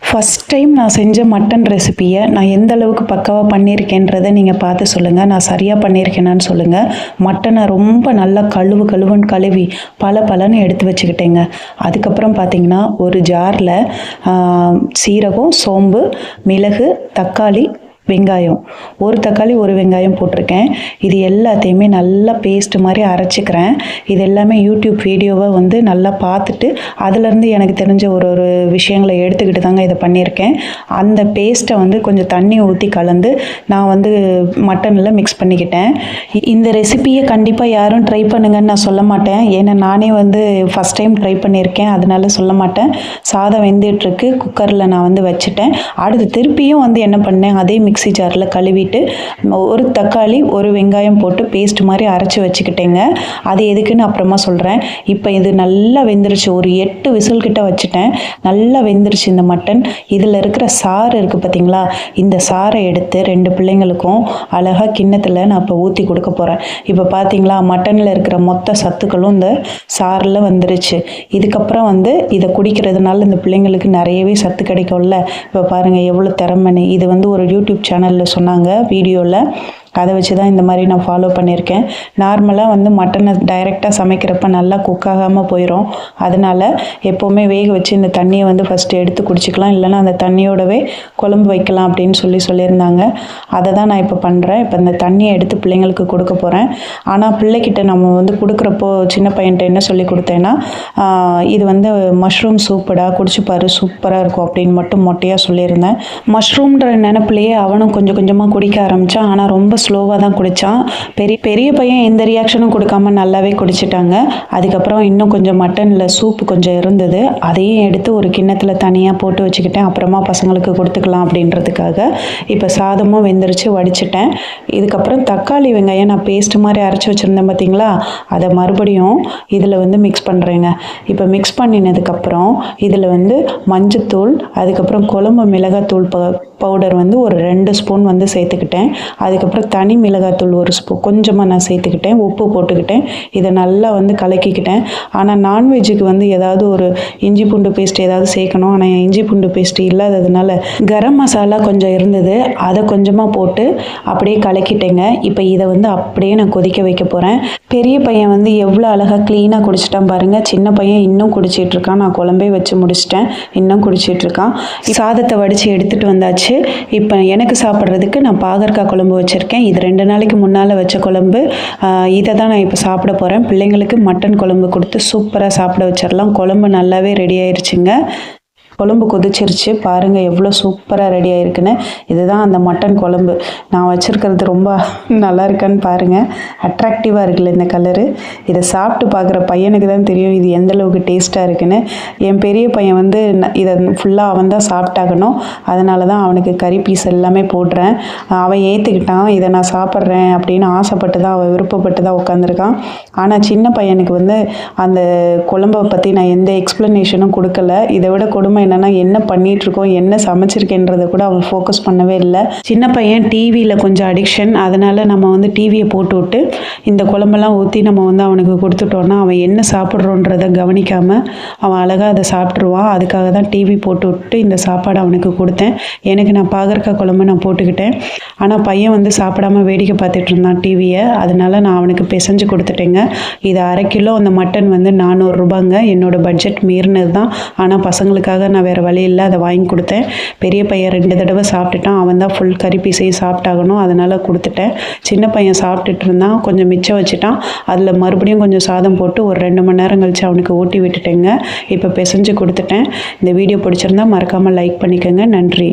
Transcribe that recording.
First time நான் செஞ்ச mutton ரெசிப்பியை நான் எந்த அளவுக்கு பக்காவாக பண்ணியிருக்கேன்றதை நீங்கள் பார்த்து சொல்லுங்கள். நான் சரியாக பண்ணியிருக்கேனான்னு சொல்லுங்கள். மட்டனை ரொம்ப நல்லா கழுவுன்னு கழுவி பலன்னு எடுத்து வச்சுக்கிட்டேங்க. அதுக்கப்புறம் பார்த்திங்கன்னா ஒரு ஜாரில் சீரகம், சோம்பு, மிளகு, தக்காளி, வெங்காயம், ஒரு தக்காளி ஒரு வெங்காயம் போட்டிருக்கேன். இது எல்லாத்தையுமே நல்லா பேஸ்ட் மாதிரி அரைச்சிக்கிறேன். இது எல்லாமே யூடியூப் வீடியோவை வந்து நல்லா பார்த்துட்டு அதிலேருந்து எனக்கு தெரிஞ்ச ஒரு விஷயங்களை எடுத்துக்கிட்டு தாங்க இதை பண்ணியிருக்கேன். அந்த பேஸ்ட்டை வந்து கொஞ்சம் தண்ணி ஊற்றி கலந்து நான் வந்து மட்டனில் மிக்ஸ் பண்ணிக்கிட்டேன். இந்த ரெசிப்பியை கண்டிப்பாக யாரும் ட்ரை பண்ணுங்கன்னு நான் சொல்ல மாட்டேன். ஏன்னா நானே வந்து ஃபஸ்ட் டைம் ட்ரை பண்ணியிருக்கேன், அதனால சொல்ல மாட்டேன். சாதம் வெந்துட்டுருக்கு, குக்கரில் நான் வந்து வச்சுட்டேன். அடுத்து திருப்பியும் வந்து என்ன பண்ணேன், அதே மிக்ஸி ஜாரில் கழுவிட்டு ஒரு தக்காளி ஒரு வெங்காயம் போட்டு பேஸ்ட் மாதிரி அரைச்சி வச்சுக்கிட்டேங்க. அது எதுக்குன்னு அப்புறமா சொல்கிறேன். இப்போ இது நல்லா வெந்துருச்சு. ஒரு 8 விசில் கிட்ட வச்சுட்டேன். நல்லா வெந்துருச்சு இந்த மட்டன். இதில் இருக்கிற சாறு இருக்குது பார்த்தீங்களா, இந்த சாறை எடுத்து 2 பிள்ளைங்களுக்கும் அழகாக கிண்ணத்தில் நான் இப்போ ஊற்றி கொடுக்க போகிறேன். இப்போ பார்த்தீங்களா, மட்டனில் இருக்கிற மொத்த சத்துக்களும் இந்த சாறில் வந்துருச்சு. இதுக்கப்புறம் வந்து இதை குடிக்கிறதுனால இந்த பிள்ளைங்களுக்கு நிறையவே சத்து கிடைக்கும்ல. இப்போ பாருங்கள் எவ்வளோ திறமைன்னு. இது வந்து ஒரு யூடியூப் சேனலில் சொன்னாங்க வீடியோவில். அதை வச்சு தான் இந்த மாதிரி நான் ஃபாலோ பண்ணியிருக்கேன். நார்மலாக வந்து மட்டனை டைரெக்டாக சமைக்கிறப்ப நல்லா குக் ஆகாமல் போயிடும். அதனால் எப்போவுமே வேக வச்சு இந்த தண்ணியை வந்து ஃபஸ்ட்டு எடுத்து குடிச்சிக்கலாம், இல்லைன்னா அந்த தண்ணியோடவே குழம்பு வைக்கலாம் அப்படின்னு சொல்லியிருந்தாங்க. அதை தான் நான் இப்போ பண்ணுறேன். இப்போ இந்த தண்ணியை எடுத்து பிள்ளைங்களுக்கு கொடுக்க போகிறேன். ஆனால் பிள்ளைக்கிட்ட நம்ம வந்து கொடுக்குறப்போ சின்ன பையன்கிட்ட என்ன சொல்லி கொடுத்தேன்னா, இது வந்து மஷ்ரூம் சூப்புடா, குடிச்சுப்பாரு சூப்பராக இருக்கும் அப்படின்னு மட்டும் மொட்டையாக சொல்லியிருந்தேன். மஷ்ரூம்ன்ற நினைப்பிலேயே அவனும் கொஞ்சம் கொஞ்சமாக குடிக்க ஆரம்பித்தான். ஆனால் ரொம்ப ஸ்லோவாக தான் குடித்தான். பெரிய பையன் எந்த ரியாக்ஷனும் கொடுக்காம நல்லாவே குடிச்சிட்டாங்க. அதுக்கப்புறம் இன்னும் கொஞ்சம் மட்டனில் சூப்பு கொஞ்சம் இருந்தது, அதையும் எடுத்து ஒரு கிண்ணத்தில் தனியாக போட்டு வச்சுக்கிட்டேன். அப்புறமா பசங்களுக்கு கொடுத்துக்கலாம் அப்படின்றதுக்காக. இப்போ சாதமும் வெந்துருச்சு, வடிச்சிட்டேன். இதுக்கப்புறம் தக்காளி வெங்காயம் நான் பேஸ்ட் மாதிரி அரைச்சி வச்சுருந்தேன் பார்த்தீங்களா, அதை மறுபடியும் இதில் வந்து மிக்ஸ் பண்ணுறேங்க. இப்போ மிக்ஸ் பண்ணினதுக்கப்புறம் இதில் வந்து மஞ்சத்தூள், அதுக்கப்புறம் குழம்பு மிளகாத்தூள் பவுடர் வந்து ஒரு 2 ஸ்பூன் வந்து சேர்த்துக்கிட்டேன். அதுக்கப்புறம் தனி மிளகாத்தூள் 1 ஸ்பூன் கொஞ்சமாக நான் சேர்த்துக்கிட்டேன். உப்பு போட்டுக்கிட்டேன். இதை நல்லா வந்து கலக்கிக்கிட்டேன். ஆனால் நான்வெஜ்ஜுக்கு வந்து ஏதாவது ஒரு இஞ்சி பூண்டு பேஸ்ட் ஏதாவது சேர்க்கணும். ஆனால் இஞ்சி பூண்டு பேஸ்ட் இல்லாததுனால கரம் மசாலா கொஞ்சம் இருந்தது, அதை கொஞ்சமாக போட்டு அப்படியே கலக்கிட்டேங்க. இப்போ இதை வந்து அப்படியே நான் கொதிக்க வைக்க போகிறேன். பெரிய பையன் வந்து எவ்வளோ அழகாக க்ளீனாக குடிச்சிட்டான் பாருங்கள். சின்ன பையன் இன்னும் குடிச்சிட்ருக்கான். நான் குழம்பே வச்சு முடிச்சிட்டேன், இன்னும் குடிச்சிட்ருக்கான். சாதத்தை வடித்து எடுத்துகிட்டு வந்தாச்சு. இப்போ எனக்கு சாப்பிட்றதுக்கு நான் பாகற்காய் குழம்பு வச்சுருக்கேன். இது 2 நாளைக்கு முன்னால் வச்ச குழம்பு. இதை தான் நான் இப்போ சாப்பிட போகிறேன். பிள்ளைங்களுக்கு மட்டன் குழம்பு கொடுத்து சூப்பராக சாப்பிட வச்சிடலாம். குழம்பு நல்லாவே ரெடி ஆயிடுச்சுங்க. குழம்பு கொதிச்சிருச்சு பாருங்கள், எவ்வளோ சூப்பராக ரெடி ஆகிருக்குன்னு. இதுதான் அந்த மட்டன் குழம்பு. நான் வச்சுருக்கிறது ரொம்ப நல்லா இருக்கான்னு பாருங்கள். அட்ராக்டிவாக இருக்குல்ல இந்த கலரு. இதை சாப்பிட்டு பார்க்குற பையனுக்கு தான் தெரியும் இது எந்த அளவுக்கு டேஸ்ட்டாக இருக்குன்னு. என் பெரிய பையன் வந்து இதை ஃபுல்லாக அவன் தான் சாப்பிட்டாகணும். அதனால தான் அவனுக்கு கறி பீஸ் எல்லாமே போடுறேன். அவன் ஏற்றுக்கிட்டான், இதை நான் சாப்பிட்றேன் அப்படின்னு ஆசைப்பட்டு தான், அவன் விருப்பப்பட்டு தான் உட்காந்துருக்கான். ஆனால் சின்ன பையனுக்கு வந்து அந்த குழம்பை பற்றி நான் எந்த எக்ஸ்ப்ளனேஷனும் கொடுக்கல. இதை விட கொடுமை என்னன்னா, என்ன பண்ணிகிட்ருக்கோம், என்ன சமைச்சிருக்கேன்றதை கூட அவன் ஃபோக்கஸ் பண்ணவே இல்லை. சின்ன பையன் டிவியில் கொஞ்சம் அடிக்ஷன். அதனால் நம்ம வந்து டிவியை போட்டு விட்டு இந்த குழம்பெல்லாம் ஊற்றி நம்ம வந்து அவனுக்கு கொடுத்துட்டோன்னா அவன் என்ன சாப்பிட்றோன்றதை கவனிக்காமல் அவன் அழகாக அதை சாப்பிட்ருவான். அதுக்காக தான் டிவி போட்டு விட்டு இந்த சாப்பாடு அவனுக்கு கொடுத்தேன். எனக்கு நான் பாகற்காய் குழம்பு நான் போட்டுக்கிட்டேன். ஆனால் பையன் வந்து சாப்பிடாம வேடிக்கை பார்த்துட்டு இருந்தான் டிவியை. அதனால் நான் அவனுக்கு பிசைஞ்சு கொடுத்துட்டேங்க. இது 1/2 கிலோ அந்த மட்டன் வந்து 400 ரூபாங்க. என்னோடய பட்ஜெட் மீறினது தான். ஆனால் பசங்களுக்காக நான் வேறு வழி இல்லை, அதை வாங்கி கொடுத்தேன். பெரிய பையன் 2 தடவை சாப்பிட்டுட்டான். அவன் தான் ஃபுல் கறி பீஸையும் சாப்பிட்டாகணும், அதனால் கொடுத்துட்டேன். சின்ன பையன் சாப்பிட்டுட்டு இருந்தான், கொஞ்சம் மிச்சம் வச்சுட்டான். அதில் மறுபடியும் கொஞ்சம் சாதம் போட்டு ஒரு 2 மணி நேரம் கழித்து அவனுக்கு ஊட்டி விட்டுட்டேங்க. இப்போ பிசைஞ்சு கொடுத்துட்டேன். இந்த வீடியோ பிடிச்சிருந்தா மறக்காமல் லைக் பண்ணிக்கோங்க. நன்றி.